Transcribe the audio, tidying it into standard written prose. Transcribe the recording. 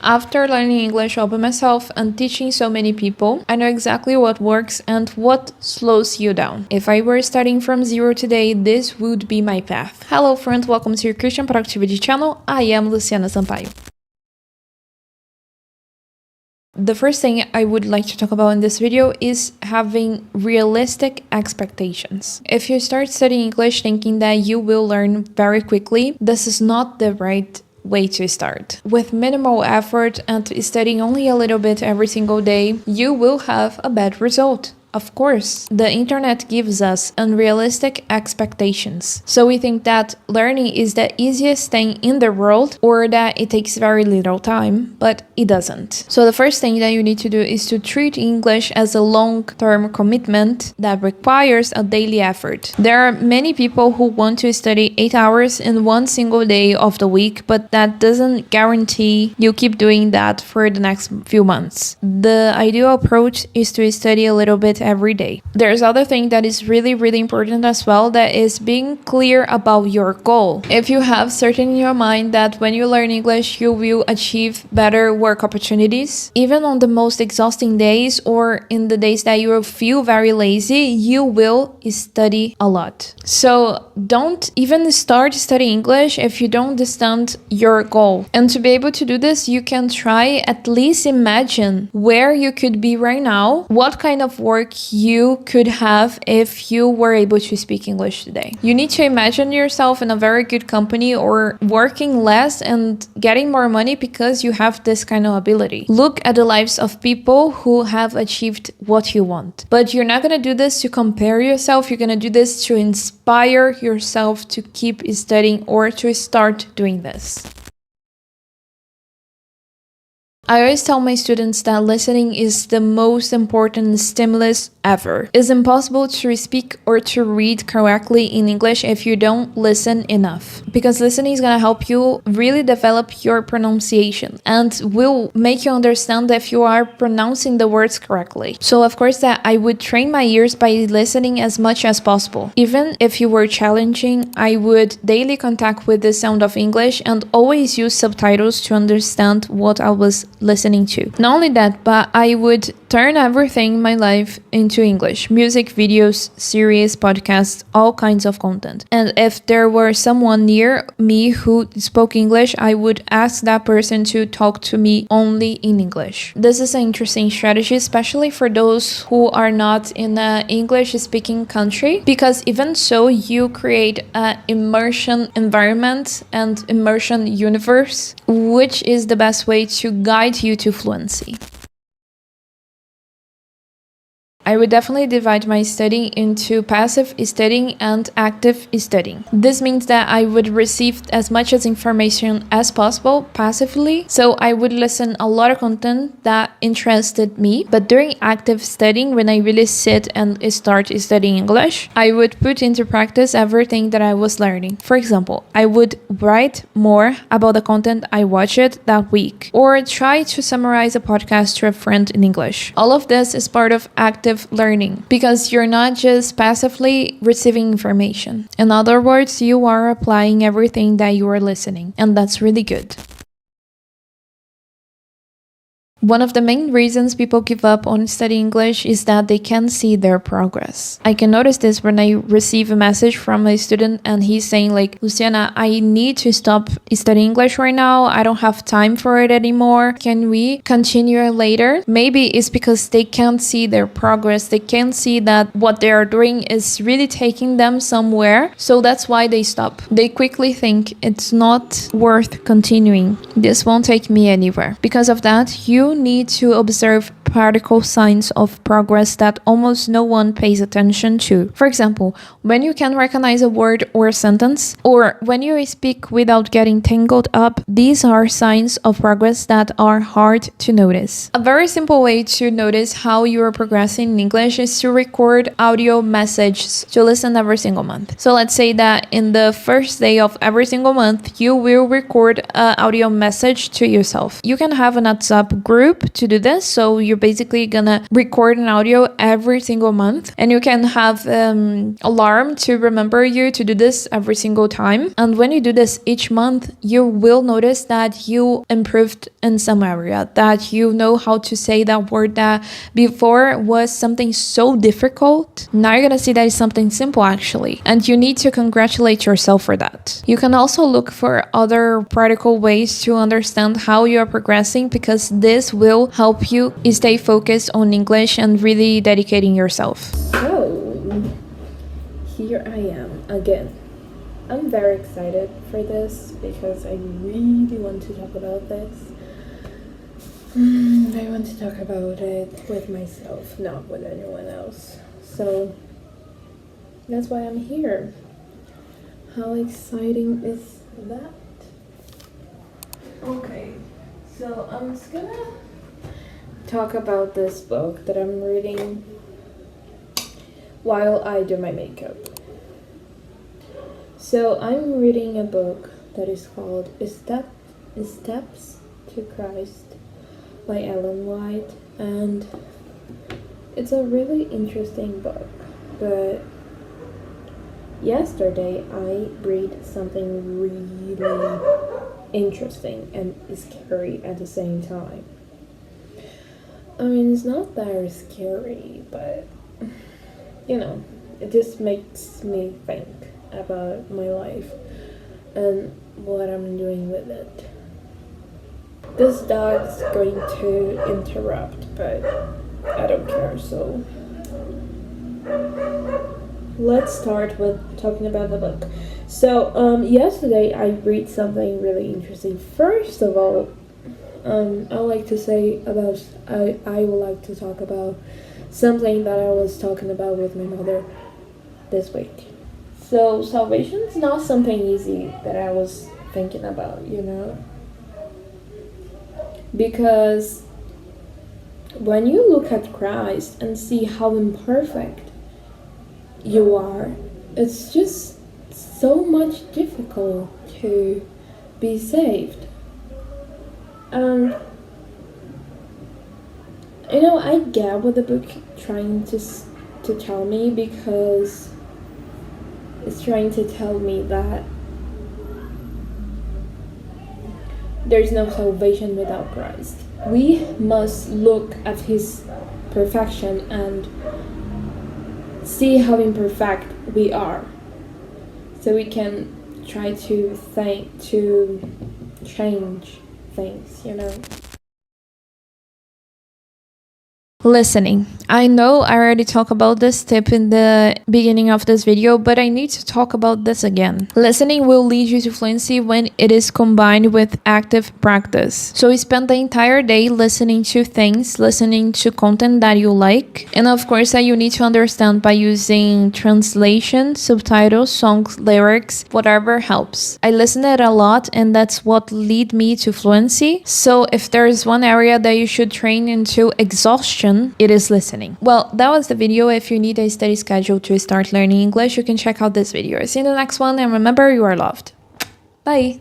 After learning English all by myself and teaching so many people, I know exactly what works and what slows you down. If I were starting from zero today, this would be my path. Hello friends, welcome to your Christian Productivity channel. I am Luciana Sampaio. The first thing I would like to talk about in this video is having realistic expectations. If you start studying English thinking that you will learn very quickly, this is not the right way to start. With minimal effort and studying only a little bit every single day, you will have a bad result. Of course, the internet gives us unrealistic expectations. So we think that learning is the easiest thing in the world or that it takes very little time, but it doesn't. So the first thing that you need to do is to treat English as a long-term commitment that requires a daily effort. There are many people who want to study 8 hours in one single day of the week, but that doesn't guarantee you keep doing that for the next few months. The ideal approach is to study a little bit every day. There's other thing that is really important as well, that is being clear about your goal. If you have certain in your mind that when you learn English you will achieve better work opportunities, even on the most exhausting days or in the days that you will feel very lazy, you will study a lot. So don't even start studying English if you don't understand your goal. And to be able to do this, you can try at least imagine where you could be right now, what kind of work you could have if you were able to speak English today. You need to imagine yourself in a very good company or working less and getting more money because you have this kind of ability. Look at the lives of people who have achieved what you want. But you're not going to do this to compare yourself. You're going to do this to inspire yourself to keep studying or to start doing this. I always tell my students that listening is the most important stimulus ever. It's impossible to speak or to read correctly in English if you don't listen enough. Because listening is gonna help you really develop your pronunciation and will make you understand if you are pronouncing the words correctly. So of course that I would train my ears by listening as much as possible. Even if you were challenging, I would daily contact with the sound of English and always use subtitles to understand what I was listening to. Not only that, but I would turn everything in my life into English. Music, videos, series, podcasts, all kinds of content. And if there were someone near me who spoke English, I would ask that person to talk to me only in English. This is an interesting strategy, especially for those who are not in an English-speaking country, because even so, you create an immersion environment and immersion universe, which is the best way to guide you to fluency. I would definitely divide my studying into passive studying and active studying. This means that I would receive as much as information as possible passively, so I would listen a lot of content that interested me. But during active studying, when I really sit and start studying English, I would put into practice everything that I was learning. For example, I would write more about the content I watched that week, or try to summarize a podcast to a friend in English. All of this is part of active learning, because you're not just passively receiving information. In other words, you are applying everything that you are listening, and that's really good. One of the main reasons people give up on studying English is that they can't see their progress. I can notice this when I receive a message from a student and he's saying like, Luciana, I need to stop studying English right now. I don't have time for it anymore. Can we continue later? Maybe it's because they can't see their progress. They can't see that what they are doing is really taking them somewhere. So that's why they stop. They quickly think it's not worth continuing. This won't take me anywhere. Because of that, you need to observe practical signs of progress that almost no one pays attention to. For example, when you can recognize a word or a sentence, or when you speak without getting tangled up, these are signs of progress that are hard to notice. A very simple way to notice how you are progressing in English is to record audio messages to listen every single month. So let's say that in the first day of every single month, you will record an audio message to yourself. You can have an WhatsApp group group to do this. So you're basically gonna record an audio every single month, and you can have alarm to remember you to do this every single time. And when you do this each month, you will notice that you improved in some area, that you know how to say that word that before was something so difficult. Now you're gonna see that it's something simple actually, and you need to congratulate yourself for that. You can also look for other practical ways to understand how you are progressing, because this will help you stay focused on English and really dedicating yourself. So here I am again. I'm very excited for this because I really want to talk about this. I want to talk about it with myself, not with anyone else. So that's why I'm here. How exciting is that? Okay, so I'm just gonna talk about this book that I'm reading while I do my makeup. So I'm reading a book that is called Steps to Christ by Ellen White, and it's a really interesting book. But yesterday I read something really interesting and scary at the same time. I mean, it's not very scary, but it just makes me think about my life and what I'm doing with it. This dog's going to interrupt, but I don't care, so let's start with talking about the book. So yesterday I read something really interesting. First of all, I would like to talk about something that I was talking about with my mother this week. So salvation is not something easy that I was thinking about, because when you look at Christ and see how imperfect you are, it's just so much difficult to be saved. And I get what the book trying to tell me, because it's trying to tell me that there's no salvation without Christ. We must look at his perfection and see how imperfect we are, so we can try to change things, Listening. I know I already talked about this tip in the beginning of this video, but I need to talk about this again. Listening will lead you to fluency when it is combined with active practice. So spend the entire day listening to things, listening to content that you like, and of course that you need to understand by using translation, subtitles, songs, lyrics, whatever helps. I listened it a lot, and that's what led me to fluency. So if there is one area that you should train into exhaustion, it is listening. Well, that was the video. If you need a study schedule to start learning English, you can check out this video. See you in the next one, and remember, you are loved. Bye!